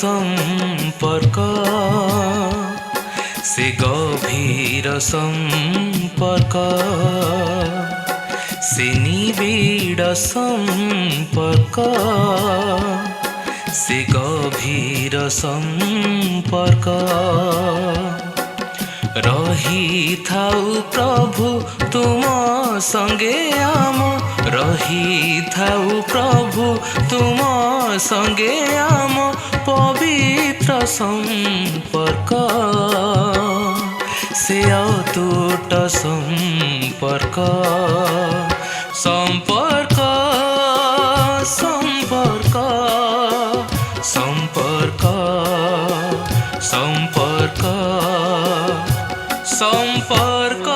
संपर्क से गभीर संपर्क से निबिड़ संपर्क से गभीर संपर्क रही थाउ प्रभु तुम संगे आम रही थाउ प्रभु तुम संगे आम पवित्र संपर्क से अतूट संपर्क संपर्क संपर्क संपर्क संपर्क संपर्क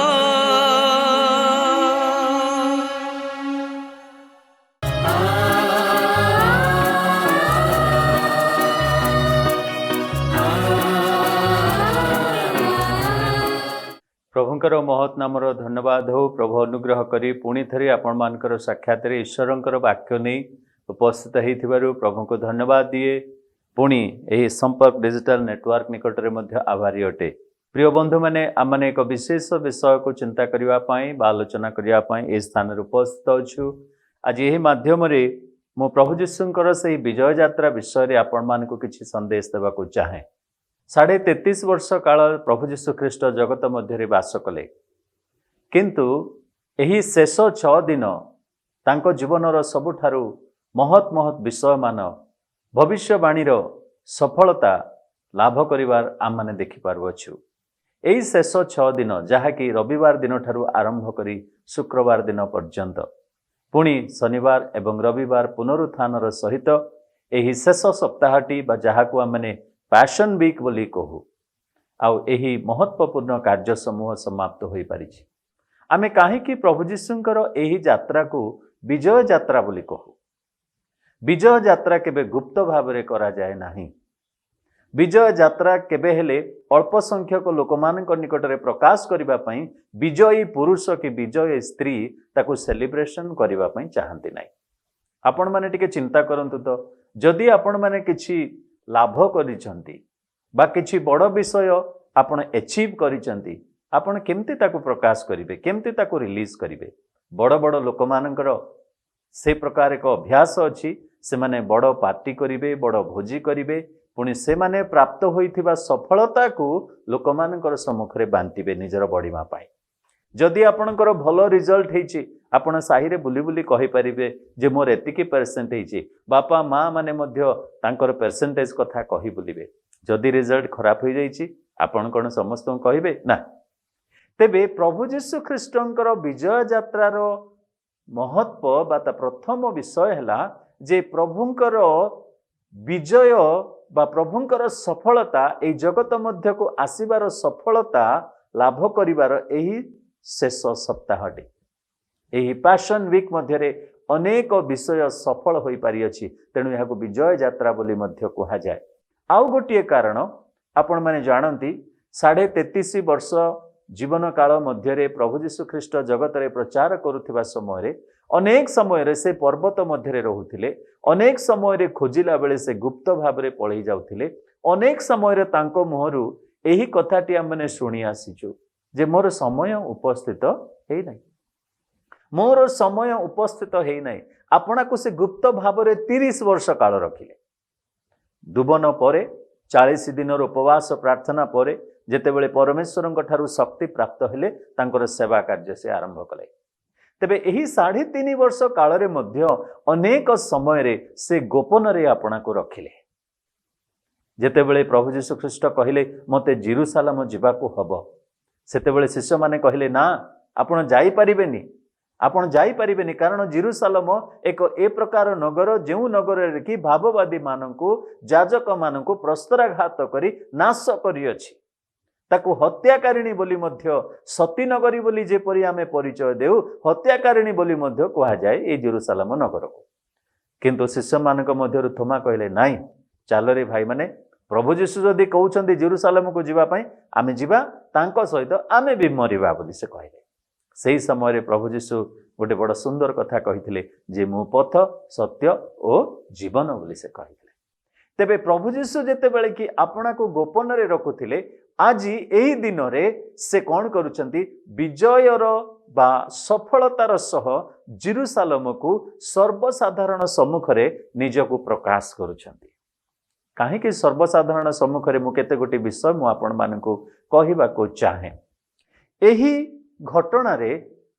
प्रभुंकर महत् नामर धन्यवाद हो। प्रभु अनुग्रह करी पुणी थरी आपण मानकर साक्षात ईश्वरंकर वाक्य नहीं उपस्थित होइथिबारु प्रभु को धन्यवाद दिए। पुणी यही संपर्क डिजिटल नेटवर्क निकटरे मध्य आभारी अटे। प्रिय बंधु मैंने आमने एक विशेष विषय को चिंता करने आलोचना करने स्थान उपस्थित अच्छु। आज यही माध्यम मो प्रभु जीशुंकर से विजय यात्रा विषय में आपण मान को किसी संदेश देवाक चाहे। 33.5 वर्ष काल प्रभु जीशु ख्रीष्ट जगत मध्य बास कले, किंतु यही शेष 6 दिन तांको जीवनर सबुठारु महत् महत् विषय मान भविष्यवाणीर सफलता लाभ करिवार आम माने देखि पारुअछु। यही शेष 6 दिन जहाँकि रविवार दिन ठारु आरंभ करी शुक्रवार दिन पर्यंत पुणी शनिवार एवं रविवार पुनरुत्थानर सहित यही शेष सप्ताहटी बा जहाँकु आमने पैशन वीक बोली कहू आउ यही महत्वपूर्ण कार्य समूह समाप्त हो पारि। आमे काहेकि प्रभु जीशुंकर यही यात्रा को विजय यात्रा बोली कहू। विजय यात्रा केबे गुप्त भाव में करा जाए नाही। विजय यात्रा केबे हेले अल्प संख्यक लोकमानक निकटरे प्रकाश करिबा पई विजयी पुरुष कि विजयी स्त्री ताकू सेलिब्रेशन करिबा पई चाहंती नाही। आपण माने टिके चिंता करंतु तो जदि आपण माने किछि लाभ करिसंती बा किछि बड़ विषय आपण अचीव करिसंती आपण केमती ताकू प्रकाश करिवे, केमती ताकू रिलीज करिवे। बड़ बड़ लोकमानकर से प्रकार एक अभ्यास अछि। से माने बड़ पार्टी करिवे, बड़ भोजी करिवे, पुणी से माने प्राप्त होइथिबा सफलता को लोकमानकर सम्मुख रे बांटिबे निजर बड़ीमा पाई। जदि आपणकर भल रिजल्ट हेछि आपण साही रे बुली बुली कहि परिबे जे मोर एतिकी परसेंट हेछि। बापा माँ माने मध्य तांकर परसेंटेज कथा कहि बुलिबे। जदि रिजल्ट खराब हो जाइछि आपण कोन समस्त कहिबे ना। तेबे प्रभु जीशु ख्रीष्टंकर विजय यात्रार महत्व बाता प्रथम विषय हला जे प्रभुंकर विजय बा प्रभुंकर सफलता ए जगत मध्य को आसीबार सफलता लाभ करिवार एही शेष सप्ताहटी यही पैशन वीक मध्य अनेक विषय सफल हो पारि अछि। तेणु यह विजय यात्रा बोली मध्य कहा जाए। आउ गोटे कारण आपण माने जानती 33.5 वर्ष जीवन काल मध्य प्रभु जीशु ख्रीष्ट जगत रे प्रचार करुथिबा समय अनेक समय से पर्वत मध्य रहुथिले, अनेक समय खोजिला बेले से गुप्त भाव में पलि जाउथिले, अनेक समय तांको मुहरु एही कथाटी आमने शुणी आसीचु जे मोर समय उपस्थित हेई नाही, मोर समय उपस्थित हेई नाही। आपना को से गुप्त भाव में 30 वर्ष काल रखिले। दुबन परे 40 दिन उपवास प्रार्थना परे जेतेबेले परमेश्वरंक ठारू शक्ति प्राप्त हेले तांकर सेवा कार्य से आरंभ कले। तेबे एही 3.5 वर्ष काल रे मध्य अनेक समय रे से गोपन रे आपना को रखिले। जेतेबेले प्रभु जीशु ख्रीष्ट कहिले मते जेरूसालेम जिबाको हबो, सेतेबेले शिष्य माने कहिले ना आपण जाई परिबेनी, आपण जाई परिबेनी, कारण जेरूसालेम एक ए प्रकार नगर जेउ नगर रे कि भाववादी माननकु जाजक माननकु प्रस्तराघात करी नाश करी अछि, ताकू हत्याकारिणी बोली मध्य सती नगरी बोली जेपरि आमे परिचय देउ हत्याकारिणी बोली मध्य कहा जाए ए जेरूसालेम नगर को। किंतु शिष्य मानक मध्यरु थोमा कहले नाही चाल रे भाई माने प्रभु जीशु जदि कहउछन्ती जेरूसालेम को जीवा पई आमे जीवा तांको सहित आमे भी मरिबा बोली से कहले। सेही समय रे प्रभु जीशु गोटे बड़ सुंदर कथा कहिथिले जे मु पथ सत्य ओ जीवन बोली से कहिथिले। तेबे प्रभु जीशु जेतेबेले कि आपणा को गोपन रे रखुथिले आज एही दिन रे से कौन करुछंती विजयर बा सफलतार सह जेरुसालेम को सर्वसाधारण सम्मुख रे निजको प्रकाश करुछंती। काहेकि सर्वसाधारण सम्मुख रे मु केते गोटी विषय मु आपण मानकु कहिबा को चाहे। एही घटना रे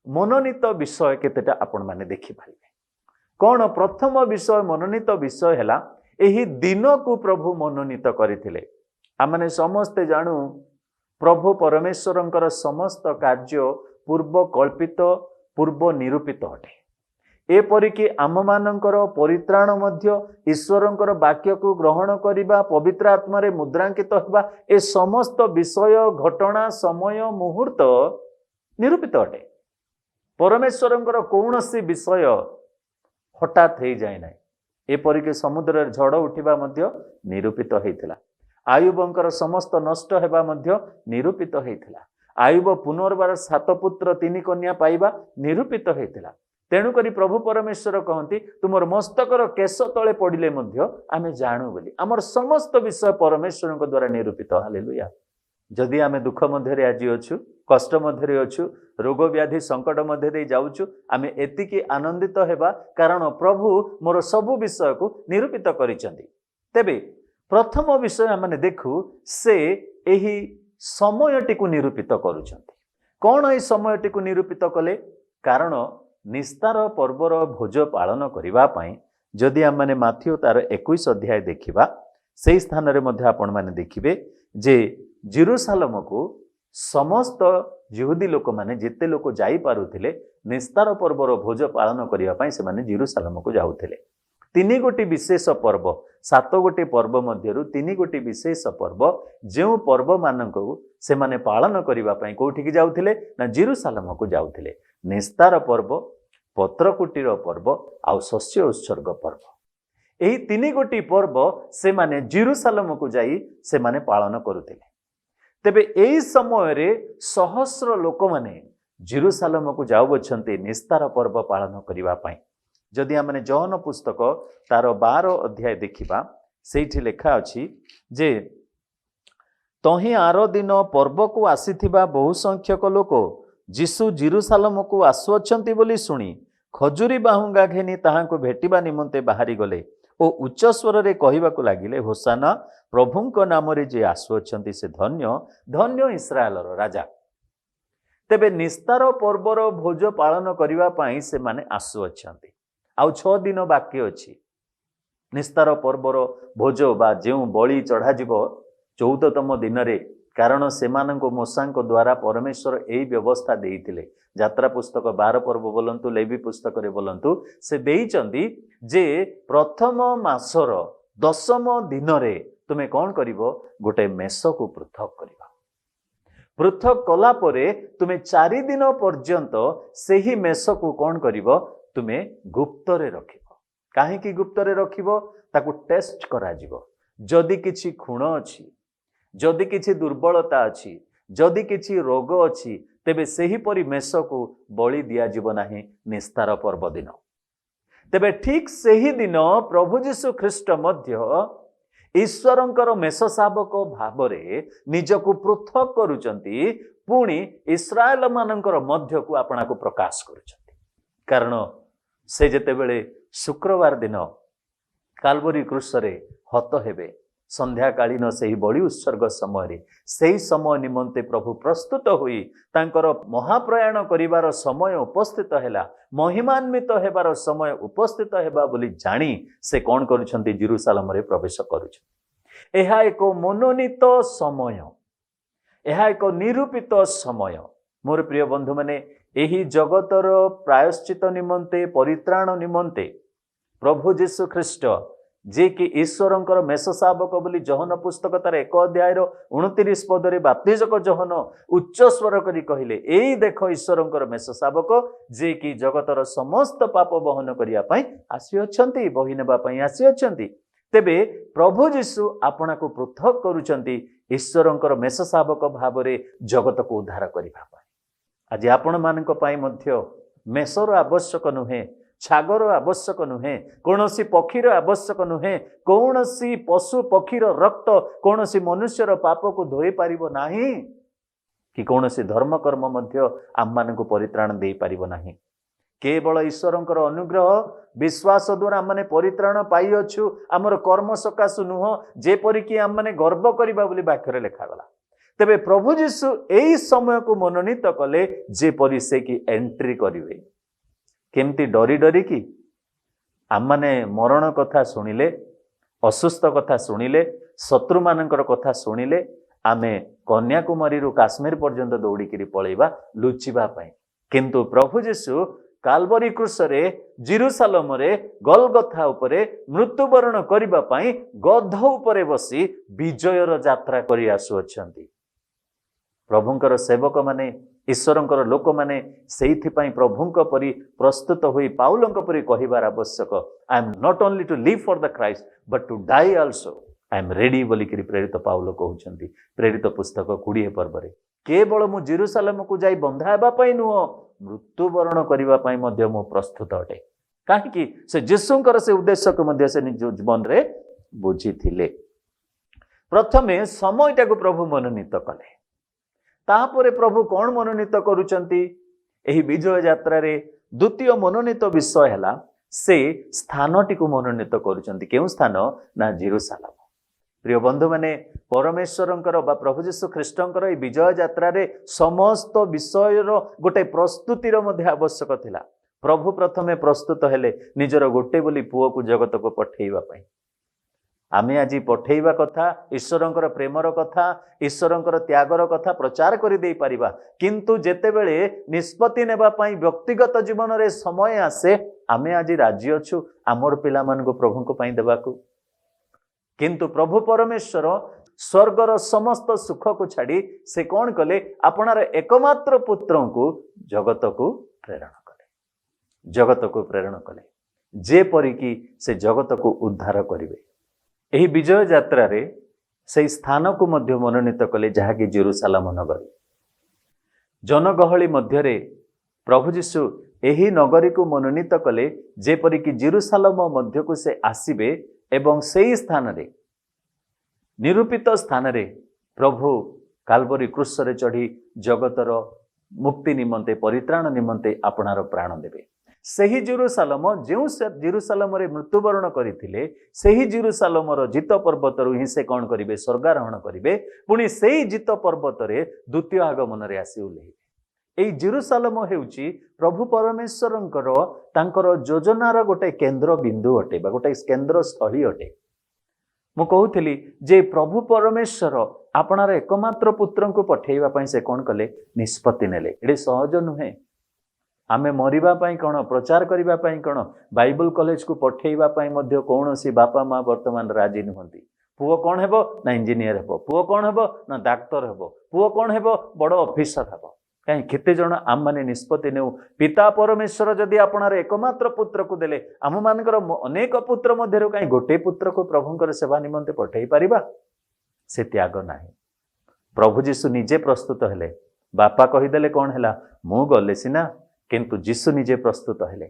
मनोनीत विषय केतेटा आपण माने देखि पाइबे। कौन प्रथम विषय मनोनीत विषय हैला एही दिन को प्रभु मनोनीत करथिले। आमने समस्ते जानू प्रभु परमेश्वरंकर समस्त कार्य पूर्व कल्पित पूर्व निरूपित अटे। एपरिकी आम मानकर परित्राण मध्य ईश्वरंकर वाक्य को ग्रहण करिबा पवित्र आत्मा रे मुद्रांकित होबा ए समस्त विषय घटना समय मुहूर्त निरूपित अटे। परमेश्वरंकर कौनसी विषय हठात हो जाए ना। एपरिकी समुद्र झड़ उठिबा मध्य निरूपित होइथिला। आयुबंकर समस्त नष्ट हेबा मध्य निरूपित होइथिला। आयुब पुनर्बार 7 पुत्र 3 कन्या पाइबा निरूपित होइथिला। तेणु करी प्रभु परमेश्वर कहती तुमर मस्तकर केश तले पड़िले मध्य आमे जानू बोली। आमर समस्त विषय परमेश्वर द्वारा निरूपित। हालेलुया। जदि आमे दुख मध्य आज अच्छु कष्ट मध्य अच्छु रोग व्याधि संकट मध्य जाऊँ आमे एतिकी आनंदित हेबा कारण प्रभु मोर सबु विषय को निरूपित करिसेंती। तेबे प्रथम विषय आमे देखु से एही समयटी को निरूपित करुछंती। कौन एही समयटी को निरूपित कले कारण निस्तार पर्वर भोज पालन करिबा पई जदि आमे माथ्यू तार 21 अध्याय देखिबा सेही स्थान रे मध्य आपण माने देखिबे जे जेरुसालेम को समस्त यहूदी लोक माने जिते लोक जाई पारुथिले निस्तार पर्वर भोज पालन करिबा पई से माने जेरुसालेम को जाउथिले। 3 गोटी विशेष पर्व 7 गोटी पर्व मध्यरु 3 गोटी विशेष पर्व जो पर्व मानक से माने पालन करिबा पई कोठिकी जाउथिले ना जेरुसालेम को जाउथिले। निस्तार पर्व पत्रकुटीर पर्व आउ शस्य उत्सर्ग पर्व एही 3 गोटी पर्व से माने जेरुसालेम को जाई से माने पालन करुथिले। तेबे एही समय रे सहस्र लोक माने जेरुसालेम को जाउछन्ते निस्तार पर्व पालन करिबा पई। जदि आमने जॉन पुस्तक तार 12 अध्याय देखिबा सेठी लेखा अछि जे तही आरो दिन पर्व को आसीथिबा बहु संख्यक लोक जीशु जेरुसालेम को आसुअछन्ति बोली सुनी खजुरी बाहुंगा घेनी ताहांको भेटिबा निमंते बाहरी गले ओ उच्च स्वर रे कहिबाकू लागिले होसाना प्रभुंक नाम रे जे आसुअछन्ति से धन्य धन्य इस्राएलर राजा। तेबे निस्तार पर्वर भोज पालन करिबा पई से माने आसुअछन्ति। आउ 6 दिन बाकी अछि निस्तार पर्वर भोज बा जेउ बळी चढ़ा जिवो 14तम दिन रे कारण सेमानंको मोसांको द्वारा परमेश्वर एही व्यवस्था देइतिले। यात्रा पुस्तक 12 पर्व बोलंतु लेवी पुस्तक रे बोलंतु से देइचंदी जे प्रथम मासर 10म दिन रे तुमे कोन करिवो गोटे मेष को पृथक करिवो। पृथक कला परे तुमे 4 दिन पर्यंत सेही मेष को कोन करिवो तुमे गुप्त रे रखिवो। काहे कि गुप्त रे रखिवो ताकू टेस्ट करा जिवो। जदि किछि खुण अछि जदि किछि दुर्बलता अछि जदि किछि रोग अछि तेबे सेही परि मेष को बलि दिया जिवो नाही निस्तार पर्व दिन। तेबे ठीक सेही दिन प्रभु जीशु ख्रीष्ट मध्य ईश्वरंकर मेष शावक भावरे निजको पृथक करुचंती पुणी इस्राएल मानंकर मध्य को आपना को प्रकाश करुचंती। कारण से जेतेबेले शुक्रवार दिन काल्वरी क्रूस रे हत हेबे संध्याकालीन से बलि उत्सर्ग समय से समय निमंते प्रभु प्रस्तुत हुई तांकर महाप्रयाण करिवार समय उपस्थित हैला महिमान्वित हेबार समय उपस्थित हेबा बोली जानी से कौन करुछंती जेरुसालेम रे प्रवेश करुछंती। एहा एक मनोनीत समय एहा एक निरूपित समय। मोर प्रिय बंधु माने एही जगतर प्रायश्चित निमंते परित्राण निमंते प्रभु जीशु ख्रीष्ट जे कि ईश्वरंकर मेष शावक बोली जहन पुस्तक तार 1 अध्याय 29 पदरे बाप्तिजक जहन उच्च स्वर करी कहिले एई देख ईश्वरंकर मेष शावक जे कि जगतर समस्त पाप बहन करिया पई आसी अछंती बहि नेबा पई आसी अछंती। तेबे प्रभु जीशु आपना को पृथक करूचंती ईश्वरंकर मेष शावक भावरे जगत को उद्धार करिबा पई। आज आपण मानक पई मध्य मेषर आवश्यक नुहे छागर आवश्यक नुहे, कौनसी पक्षीर आवश्यक नुहे, कौनसी पशु पक्षीर रक्त कौनसी मनुष्यर पाप को धोई पारिबो नाही, कि कौनसी धर्म कर्म मध्य आम मानक परित्राण दे पारिबो नाही। केवल ईश्वरंकर अनुग्रह विश्वास द्वारा आम परित्राण पाई अछु, आमर कर्म सकाशु नुह, जेपरिक आम मैंने गर्व करबा बोली वाक्य लिखागला। तेबे प्रभु जीशु एई समय को मनोनीत कले जेपरि से कि एंट्री करिवे। केमती डरी डरी कि आम माने मरण कथा शुणिले, असुस्थ कथा शुणिले, शत्रु मानकर कथा शुणिले आमे कन्याकुमारी रु काश्मीर पर्यंत दौड़िकी पलैबा लुचिबा पाई, किंतु प्रभु जीशु काल्वरी क्रूसरे जेरुसालेम रे गलगथा उपरे मृत्युवरण करिबा पाई गध उपरे बसी विजयर यात्रा करि आसुअछंती। प्रभुंकर सेवक माने ईश्वरंकर लोक माने सेइथिपाई प्रभुंक परि प्रस्तुत होई पाउलंक परि कहिबार आवश्यक, I am not only to live for the Christ but to die also, I am ready बोलिकी प्रेरित पाउल कहउछंती प्रेरित पुस्तक 20 पर्वरे। केवल मु जेरुसालेम को जाई बंधा हेबा पई नुह, मृत्युवरण करिबा पई मध्ये मु प्रस्तुत अटे। काहेकि से यीशुंकर से उद्देश्य को मध्ये से निज जीवन रे बुझिथिले। प्रथमे समयटा को प्रभु मनोनीत कले, तापरे प्रभु कौन मनोनीत करुचंती एही विजय यात्रा रे द्वितीय मनोनीत विषय हैला से स्थानटी को मनोनीत करुचंती। केउ स्थान ना जेरुसालेम। प्रिय बंधु माने परमेश्वरंकर बा प्रभु यीशु ख्रीष्टंकर ए विजय यात्रा रे समस्त विषय रो गोटे प्रस्तुति रो मध्ये आवश्यक थिला। प्रभु प्रथमे प्रस्तुत हेले निजर गोटे बोली पुओ को जगत को पठेइबा पई। आमे आजी पठेइबा कथा, ईश्वरंकर प्रेमर कथा, ईश्वरंकर त्यागर कथा प्रचार करि देई परिबा, किंतु जेतेबेले निष्पत्ति नेबा पई व्यक्तिगत जीवन रे समय आसे आमे आजी राजी अछु आमर पिला मान को प्रभु को पई देबाकू। किंतु प्रभु परमेश्वर स्वर्गर समस्त सुख को छाड़ी से कौन कले, आपणार एकमात्र पुत्र को जगत को प्रेरण कले, जगत को प्रेरण कले जेपरिकी से जगत को उद्धार करिवे। एही विजय यात्रा रे से स्थान को मध्य मनोनीत कले जहाँकि जेरुसालेम नगरी। जनगहली मध्य रे प्रभु जीशु एही नगरी को मनोनीत कले जेपरिकी जेरुसालेम मध्य को से आसीबे एवं सेही स्थान रे निरूपित स्थान रे प्रभु काल्वरी क्रूस रे चढ़ी जगतर मुक्ति निमंते परित्राण निमंते आपणार प्राण देबे। सेही जेरुसालेम जो जेरुसालेम रे मृत्युवरण करथिले सेही जेरुसालेम रो जित पर्वत रु ही से कौन करिवे, स्वर्गारोहण करिवे, पुणी सेही जित पर्वत रे द्वितीय आगमन रे आसी ओल्हेइबे। एई जेरुसालेम हेउची प्रभु परमेश्वरंकर तांकर योजनार गोटे केंद्र बिंदु अटे बा गोटे केंद्र स्थली अटे। मु कहूଥିଲି जे प्रभु परमेश्वर आपणार एकमात्र पुत्र को पठेइबा पई से कौन कले, निष्पत्ति नेले। एडे सहज नुहे। आमे मरिबा पई कोन, प्रचार करिबा पई कोन, बाइबल कॉलेज को पठेइबा पई मध्य कोनोसी बापा माँ वर्तमान राजी नुहंती। पुओ कौन हेबो ना इंजीनियर हेबो, पुओ कौन हेबो ना डाक्टर हेबो, पुओ कौन हेबो बड़ ऑफिसर हेबो। कहीं केते जण आम माने निष्पत्ति नेउ पिता परमेश्वर जदि आपणार एकमात्र पुत्र को देले आम मानकर अनेक पुत्र मध्यरु कहीं गोटे पुत्र को प्रभुंकर सेवा निमंते पठेई परिबा, से त्याग नाही। प्रभु जीशु निजे प्रस्तुत हेले। बापा कहीदेले कौन हैला, मु गले सिना, किंतु जीशु निजे प्रस्तुत हेले।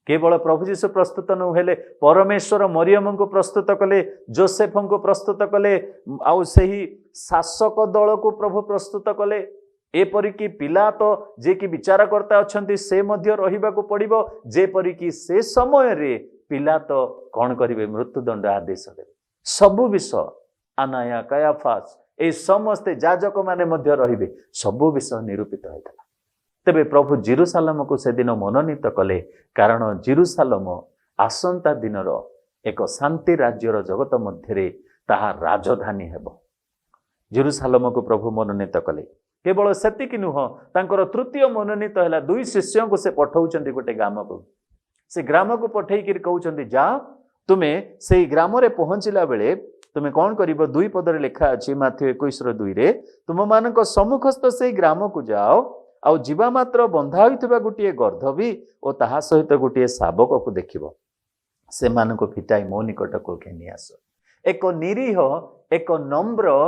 केवल प्रभु जीशु प्रस्तुत न हेले, परमेश्वर मरियम को प्रस्तुत कले, जोसेफ को प्रस्तुत कले, आउ सेही शासक दल को प्रभु प्रस्तुत कले। एपरिकी पिला तो जे कि विचारकर्ता अछंती से मध्य रहिबा को पड़िबो, जेपरिकी से समय रे पिला तो कौन करिवे, मृत्युदंड आदेश देबे। सबु विषय अनाया कायाफास ए समस्ते जाजक माने मध्य रहिबे, सबु विषय निरूपित होइतला। तेबे प्रभु जेरुसालेम को से दिन मनोनीत कले, कारण जेरुसालेम आसंता दिनर एक शांति राज्यर जगत मध्य ताहा राजधानी हेबो। जेरुसालेम को प्रभु मनोनीत कले। केवल सेतिक नुह, तांकर तृतीय मनोनीत हैला 2 शिष्यों को से पठाउचंती गोटे ग्राम को। से ग्राम को पठेई कहउचंती, जा तुमे से ग्राम रे पहुंचला बेले तुमे कौन करिवो, 2 पदरे लिखा अछि माथ्यू 21:2 रे, तुम मानक सम्मुखस्थ से ग्राम को जाओ, आउ जीवा मात्र बंधा होइथिबा गोटे गर्धवी और ताहा सहित गोटे शावक को देखिबो, से मानको फिटाई मो निकट को घेनी आस। एक निरीह एक नम्र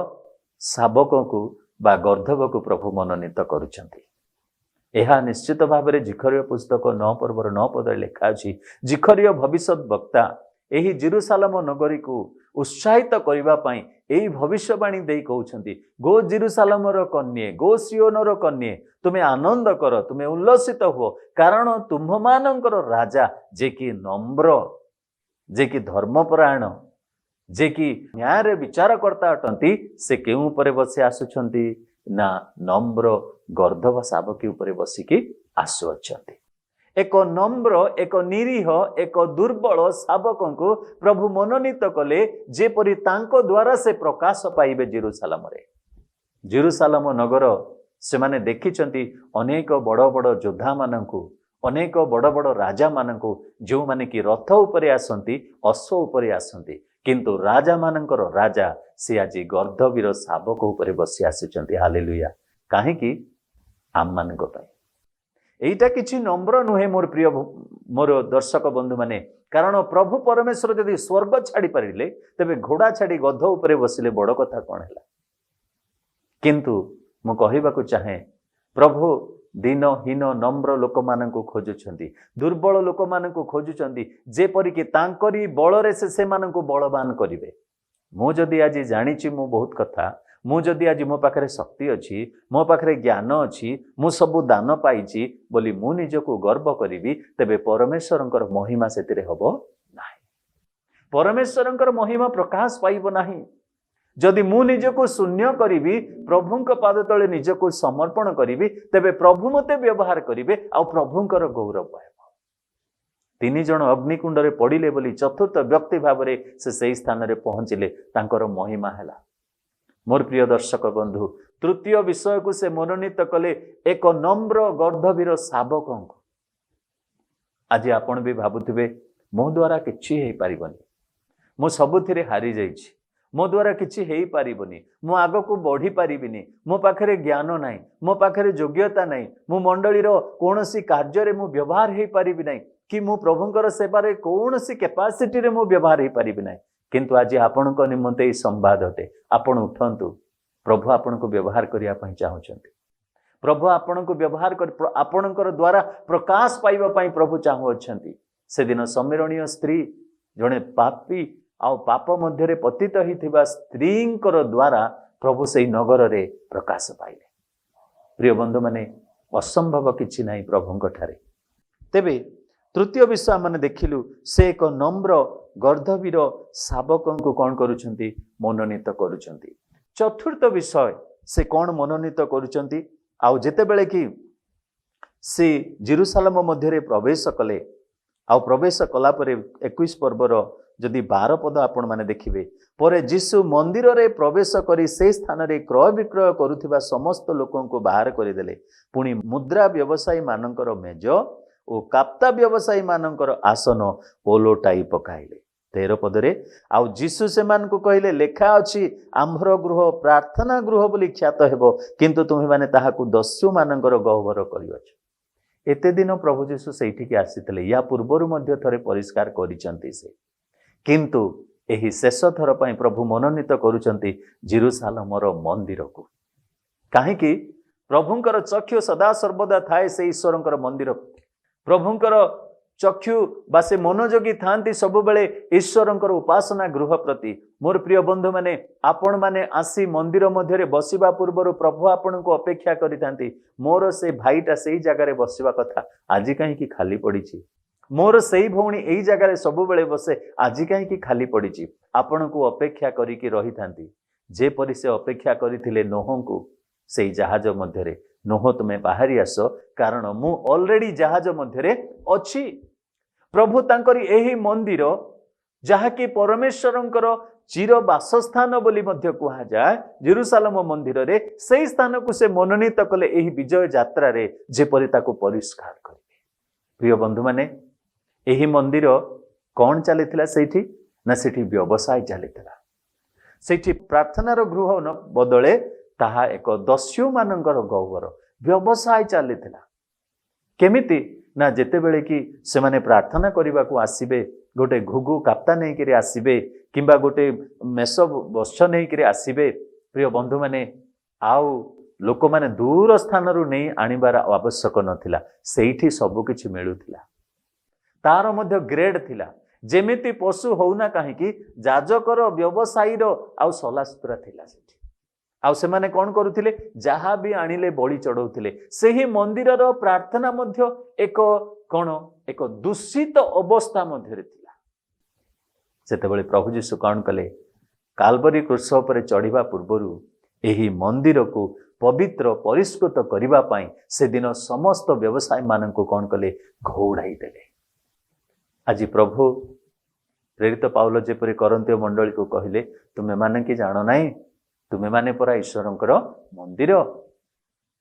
शावक को बा गर्धव को प्रभु मनोनीत करुचंती। ଏହା ନିଶ୍ଚିତ ଭାବରେ ଜିଖରୀୟ ପୁସ୍ତକ 9 पर्वर 9 पदରେ ଲେଖା ଅଛି। ଜିଖରୀୟ ଭବିଷ୍ୟତ ବକ୍ତା ଏହି ଜେରୁସାଲେମ ନଗରୀକୁ उत्साहित करने यही भविष्यवाणी दे कहते गो जेरुसालेमर कन्ये गो सियोनर कन्ये तुम्हें आनंद कर तुम्हें उल्लसित हुओ कारण तुम मानकर राजा जे कि नम्र जे कि धर्मपरायण जे कि न्याय विचारकर्ता अटंती से केउ उपरे बसी आसुछंती ना नम्र गर्दभ शावकी उपरे बसिकी आसुअछंती। एक नम्र एक निरीह एक दुर्बल शावक को प्रभु मनोनीत कले जेपरी तांको द्वारा से प्रकाश पाइबे जेरुसालेम रे। जेरुसालेम नगर से माने देखिचंती अनेक बड़ बड़ योद्धा माननकु अनेक बड़ बड़ राजा माननकु जो माने कि रथ उपरे आसंती अश्व उपरे आसंती किंतु राजा मानकर राजा से आज गर्दभीर शावक उपरे बसी आसीचंती। हालेलुया। काहे कि आम मानक पई एटा किछि नम्र नुहे मोर प्रिय मोर दर्शक बंधु माने कारण प्रभु परमेश्वर यदि स्वर्ग छाड़ी पारिले तेबे घोड़ा छाड़ी गध उपरे बसिले बड़ कथा कोन हैला। किंतु मु कहिबाकू चाहे प्रभु दीनहीन नम्र लोक माननकु खोजुछंती दुर्बल लोक माननकु खोजुछंती जेपरि कि तांकरी बलरे से माननकु बलवान करिवे। मु जदि आज जानिछि मु बहुत कथा मु जदि आज मो पाखरे शक्ति अच्छी मो पाखरे ज्ञान अच्छी मु सबु दान पाइछि बोली मु निजको गर्व करिवि तेबे परमेश्वरंकर महिमा सेतिरे हबो नाही। परमेश्वरंकर महिमा प्रकाश पाइबो नाही। जदि मु निजको शून्य करिवि प्रभुंक पाद तले निजको समर्पण करिवि तेबे प्रभु मते व्यवहार करिवे आ प्रभुंकर गौरव हेबो। 3 जण अग्निकुंड रे पड़िले बोली चतुर्थ व्यक्ति भावरे से सही स्थान रे पहुंचिले तांकर महिमा हैला। मोर प्रिय दर्शक बंधु तृतीय विषय को से मनोनीत कले एक नम्र गर्दभीर शावक को। आज आपण भी भाबुथिबे मो द्वारा किछि हेई पारिबनी मो सबुथिरे हारी जाइछि मो द्वारा किछि हेई पारिबनी मो आगो को बढ़ी पारिबिनी मो पाखरे ज्ञान नाही मो पाखरे योग्यता नाही मो मंडलीर कोनोसी कार्य रे मो व्यवहार हेई पारिबि नाही कि मो प्रभुंकर सेवा रे कोनोसी कैपेसिटी रे मो व्यवहार हेई पारिबि नाही। किंतु आज आपण निमंते संवाद अटे आपण उठंतु प्रभु आपण को व्यवहार करिया पई चाहुचंती। प्रभु आपण को व्यवहार कर आपणकर द्वारा प्रकाश पाइबा पई प्रभु चाहुचंती। से दिन समीरणीय स्त्री जणे पापी आ पाप मध्य रे पतित हिथिबा स्त्रींकर द्वारा प्रभु सेई नगर रे प्रकाश पाइले। प्रिय बंधु माने असंभव किछि नाही प्रभुंक ठारे। तेबे तृतीय विषय माने देखिलु से एक नम्र गर्दभीर शावक को कौन करुछंती मनोनीत करुछंती। चतुर्थ विषय से कौन मनोनीत करुछंती आउ जेतेबेले कि से जेरुसालेम मध्य रे प्रवेश कले आउ प्रवेश कला परे 21 पर्वर जदि 12 पद आपण माने देखिबे परे जीशु मंदिर रे प्रवेश करी से स्थान रे क्रय विक्रय करुथिबा समस्त लोकन को बाहर करिदेले पुनी मुद्रा व्यवसायी मानकर मेज ओ काप्ता व्यवसायी मानकर आसन ओलोटाई पकाइले। 13 पदरे आउ जीशु से मान को कहले लेखा अछि आम्भर गृह प्रार्थना गृह बोली ख्यात हेबो किंतु तुम्ही माने ताहाकु दस्यु मानकर गह्वर करिवछ। एते दिन प्रभु जीशु सेठी के आसीतले या पूर्वरु मध्य थरे परिष्कार करिचंती से किंतु एही शेष थर पई प्रभु मनोनीत करूचंती जेरुसालेमर मंदिर को। काहे कि प्रभुंकर चक्षु सदा सर्वदा थाए से ईश्वरंकर मंदिर प्रभुंकर चक्षु बा से मनोयोगी थांती सब बेले ईश्वरंकर उपासना गृह प्रति। मोर प्रिय बंधु माने आपण माने आसी मंदिर मध्य रे बसिबा पूर्व प्रभु आपण को अपेक्षा करितांती मोर से भाईटा सेही जगह रे बसिबा कथा आज काहे कि खाली पड़ीची मोर सेही भौणी एही जगह रे सब बेले बसे आज काहे कि खाली पड़ीची आपण को अपेक्षा करी कि रहितांती जे परि से अपेक्षा करिथिले नोह को सेही जहाज मध्य रे नोह तुम्हें बाहरी आस कारण मु ऑलरेडी जहाज मध्य अच्छी। प्रभु तांकरी एही मंदिर जहाँकि परमेश्वरंकर चिर बासस्थान बोली मध्य कहा जाए जेरुसालेम मंदिर रे सही स्थान को से मनोनीत कले एही विजय यात्रा रे जेपरि ताको परिष्कार करिवे। प्रिय बंधु माने एही मंदिर कौन चलीथिला सेठी ना सेठी व्यवसाय चलीथिला। सेठी प्रार्थनार गृह न बदले ताहा एक दस्यु मानकर गौवर व्यवसाय चलीथिला। केमिति ना जेते बेले कि से माने प्रार्थना करने को आसीबे गोटे घुगु काप्ता नहीं करे आसीबे किंबा गोटे मेष वस्त्र नहीं करे आसीबे। प्रिय बंधु माने आउ लोक माने दूर स्थान नहीं आनिबार आवश्यक नथिला सेठी सब किछि मिलुथिला तार मध्य ग्रेड थिला जेमिति पशु होउना काहेकि जाजकर व्यवसायी रो आउ सलासुतरा थिला सेठी आउ से माने कोन करूथिले जहा भी आनिले बळी चढौथिले सेही मंदिर रो प्रार्थना मध्य एक कोन एक दूषित अवस्था मध्य थिला सेतेबेले प्रभु यीशु कोन कले काल्वरी क्रूस पर चढ़िबा पूर्वरु एही मंदिर को पवित्र परिष्कृत करिबा पाई से दिन समस्त व्यवसाय मानक कौन कले घौड़ाई देले आज प्रभु प्रेरित पाउल जेपरि करंत्य मंडली को कहले तुमे माने कि जानो नाही तुमे माने परा ईश्वरंकर मंदिर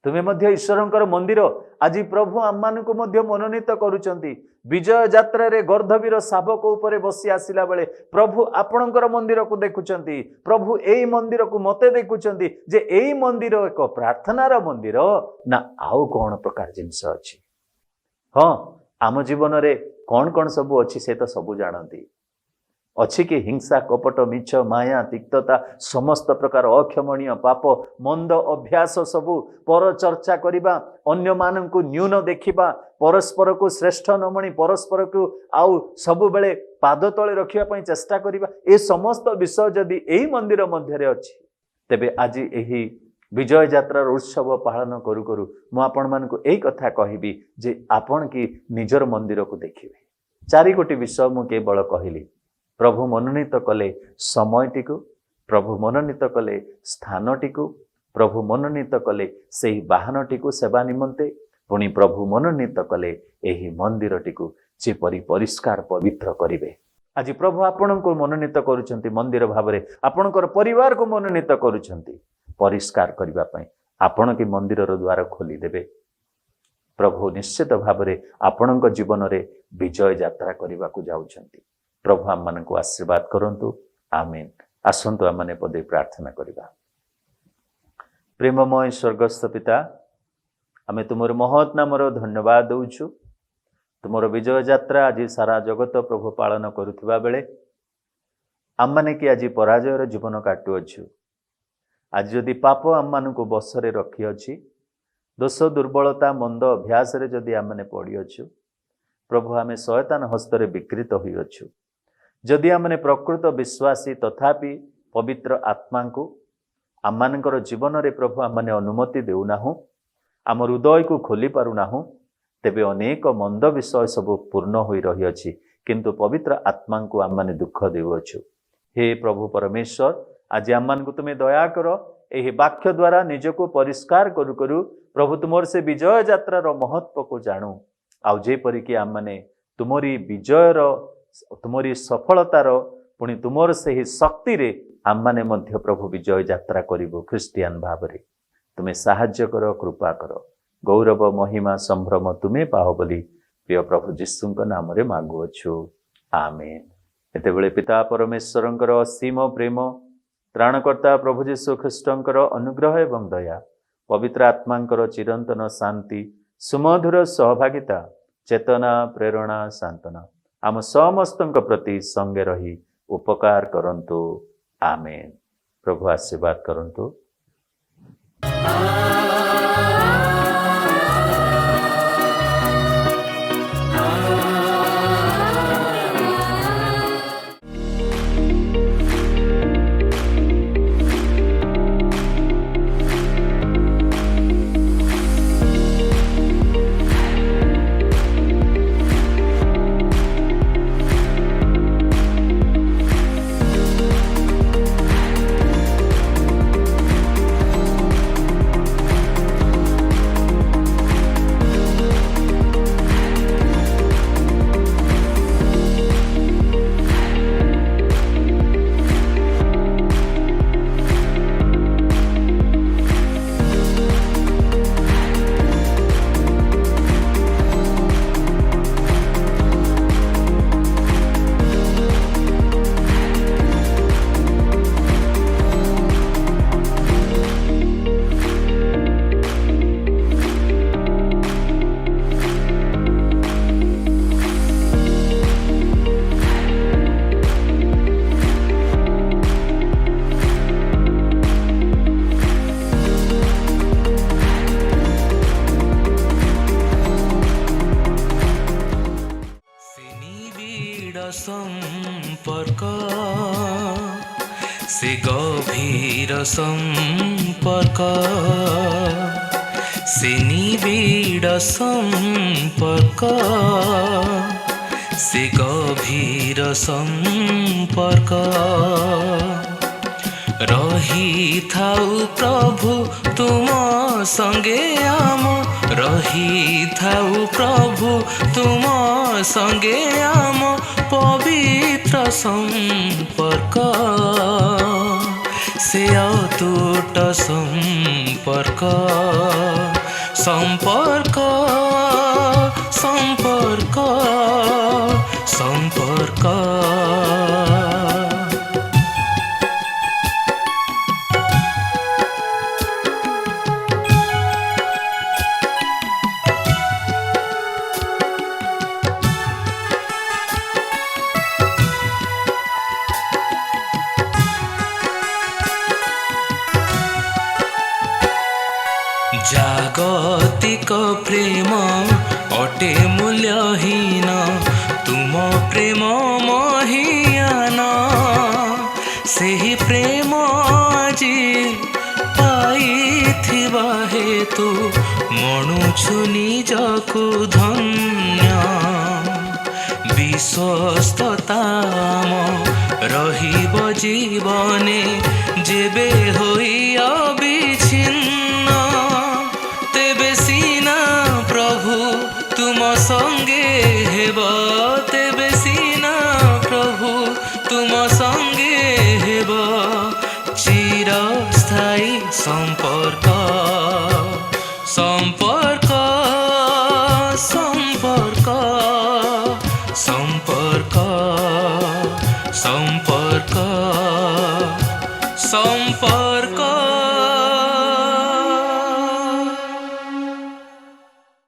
तुमे मध्य ईश्वरंकर मंदिर आज प्रभु आम को मध्य मनोनीत करूचंती विजय यात्रा रे गर्धवीर शावक ऊपर बसी आसिला बेले प्रभु आपणकर मंदिर को देखुचंती प्रभु एई मंदिर को मते देखुचंती जे एई मंदिर एक प्रार्थनार मंदिर ना आउ कौन प्रकार जिनस अछि हाँ आम जीवन रे कौन कौन सबू अच्छी से तो सबू जानती अच्छी कि हिंसा कपट मिछ माया तिक्तता समस्त प्रकार अक्षमणीय पाप मंद अभ्यास सबू पर चर्चा करिबा अन्य मानन को न्यून देखिबा परस्पर को श्रेष्ठ नमणी परस्पर को आउ सबु बेले पाद तले रखिबा पई चेष्टा करिबा ए समस्त विषय जदि एही मंदिर मध्य रे अछि तेबे आज एही विजय यात्रा उत्सव पालन करू करू मु आपण मान को एही कथा कहिबी जे आपण की निजर मंदिर को देखिबे चारि गोटी विषय मु केवल कहिली प्रभु मनोनीत कले समयटी को प्रभु मनोनीत कले स्थानटी को प्रभु मनोनीत कले सेही बाहनटी को सेवा निमंते पुणी प्रभु मनोनीत कले एही मंदिरटी को जेपरि परिष्कार पवित्र करिवे आज प्रभु आपण को मनोनीत करूछंती मंदिर भावरे आपणकर परिवार को मनोनीत करूछंती परिष्कार करिबा पई आपण की मंदिर द्वार खोली देबे प्रभु निश्चित भावरे आपणक जीवन रे विजय यात्रा करबा को जाउछंती प्रभु आम मान को आशीर्वाद करंतु आमीन आसंतु आम माने पदे प्रार्थना करिबा प्रेममय स्वर्गस्थ पिता आमे तुमर महत् नामर धन्यवाद दउछु तुमर विजय यात्रा आज सारा जगत प्रभु पालन करुथिबा बेले आम माने कि आज पराजयर जीवन काटु अछु आज जदि पाप आम मान को बसरे रखी अछि दोष दुर्बलता मंद अभ्यास रे जदि आम माने पड़ी अछु प्रभु आमे शयतान हस्तरे विकृत होई अछु जदि आमने प्रकृत विश्वासी तथापि पवित्र आत्मा को आम मानकर जीवन रे प्रभु आम माने अनुमति देउनाहु आम हृदय को खोली पारुनाहु तेबे अनेक मंद विषय सब पूर्ण होई रही अछि किंतु पवित्र आत्मा को आम माने दुख देउछु हे प्रभु परमेश्वर आज आम मान को तुमे दया करो एही वाक्य द्वारा निजको परिष्कार करू करू प्रभु तुमर से विजय यात्रा रो महत्व को जानू आउ जे परि कि आम माने तुमरी विजय रो तुमरी सफलतार पुणी तुमर से ही शक्ति रे आम माने मध्य प्रभु विजय यात्रा करिबो ख्रिस्टियन भावरे तुमे साहाय्य करो कृपा करो गौरव महिमा संभ्रम तुमे पाओ बोली प्रिय प्रभु जीशुंक नाम रे मागुअछु आमेन एतेबेले पिता परमेश्वरंकर असीम प्रेम त्राणकर्ता प्रभु जीशु ख्रिस्टंकर अनुग्रह एवं दया पवित्र आत्मांकर चिरंतन शांति सुमधुर सहभागिता चेतना प्रेरणा सांत्वना आम समस्तଙ୍କ प्रति संगे रही उपकार करंतु आमेन प्रभु आशीर्वाद करंतु। निबिड सम्पर्क से गभीर सम्पर्क से निबिड सम्पर्क से गभीर सम्पर्क रहिथाउ प्रभु तुम संगे आम रहिथाउ प्रभु तुम संगे आम पवित्र सम्पर्क से अतुट सम्पर्क सम्पर्क सम्पर्क सम्पर्क जागतिक प्रेम अटे मूल्यहीन तुम प्रेम महियान सेही प्रेम जी पाइथिबा हेतु मणुछु निजकु धन्य विश्वस्तताम रहिब जीवने जेबे होई अविच्छिन्न तेबे सीना प्रभु तुम संगे हेब तेबे सीना प्रभु तुम संगे हेब चिरस्थायी सम्पर्क सम्पर्क सम्पर्क सम्पर्क सम्पर्क सम्पर्क